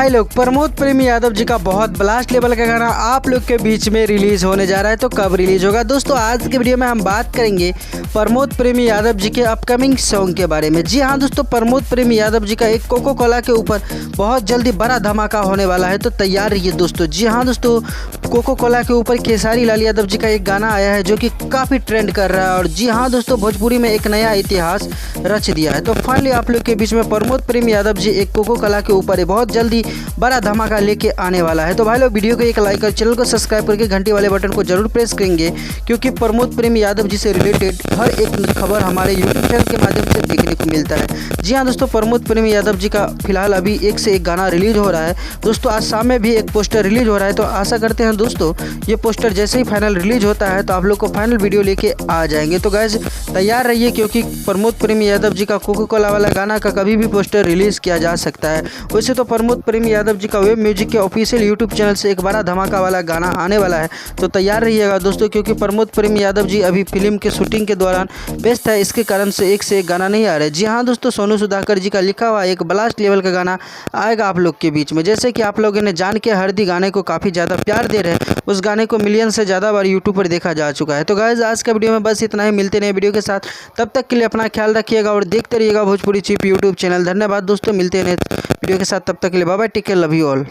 भाई लोग, प्रमोद प्रेमी यादव जी का बहुत ब्लास्ट लेवल का गाना आप लोग के बीच में रिलीज होने जा रहा है। तो कब रिलीज होगा दोस्तों, आज के वीडियो में हम बात करेंगे प्रमोद प्रेमी यादव जी के अपकमिंग सॉन्ग के बारे में। जी हाँ दोस्तों, प्रमोद प्रेमी यादव जी का एक कोको कोला के ऊपर बहुत जल्दी बड़ा धमाका होने वाला है, तो तैयार रहिए दोस्तों। जी हाँ दोस्तों, कोको कोला के ऊपर खेसारी लाल यादव जी का एक गाना आया है जो कि काफ़ी ट्रेंड कर रहा है। और जी हाँ दोस्तों, भोजपुरी में एक नया इतिहास रच दिया है। तो फाइनली आप लोग के बीच में प्रमोद प्रेमी यादव जी एक कोको कोला के ऊपर बहुत जल्दी बड़ा धमाका लेके आने वाला है। तो भाई लोग, वीडियो को एक लाइक और चैनल को सब्सक्राइब करके घंटी वाले बटन को जरूर प्रेस करेंगे, क्योंकि प्रमोद प्रेमी यादव जी से रिलेटेड हर एक खबर हमारे यूट्यूब चैनल के माध्यम से देखने को मिलता है। जी हाँ दोस्तों, प्रमोद प्रेमी यादव जी का फिलहाल अभी एक से एक गाना रिलीज हो रहा है दोस्तों। आज शाम में भी एक पोस्टर रिलीज हो रहा है, तो आशा करते हैं दोस्तों ये पोस्टर जैसे ही फाइनल रिलीज होता है तो आप लोग को फाइनल वीडियो लेके आ जाएंगे। तो गाइस तैयार रहिए, क्योंकि प्रमोद प्रेमी यादव जी का कोको कोला वाला गाना का कभी भी पोस्टर रिलीज किया जा सकता है। वैसे तो प्रमोद प्रेमी यादव जी का वेब म्यूजिक के ऑफिशियल यूट्यूब चैनल से एक बड़ा धमाका वाला गाना आने वाला है, तो तैयार रहिएगा दोस्तों, क्योंकि प्रमोद प्रेमी यादव जी अभी फिल्म के शूटिंग के दौरान व्यस्त है, इसके कारण से एक गाना नहीं आ रहा है। जी हाँ दोस्तों, सोनू सुधाकर जी का लिखा हुआ एक ब्लास्ट लेवल का गाना आएगा आप लोग के बीच में। जैसे कि आप लोगों ने जान के हरदी गाने को काफ़ी ज़्यादा प्यार दे रहे हैं, उस गाने को मिलियन से ज़्यादा बार यूट्यूब पर देखा जा चुका है। तो गाइस आज का वीडियो में बस इतना ही, मिलते नए वीडियो के साथ, तब तक के लिए अपना ख्याल रखिएगा और देखते रहिएगा भोजपुरी चिप यूट्यूब चैनल। धन्यवाद दोस्तों, मिलते हैं नए वीडियो के साथ, तब तक के लिए bye bye, take care, love you all.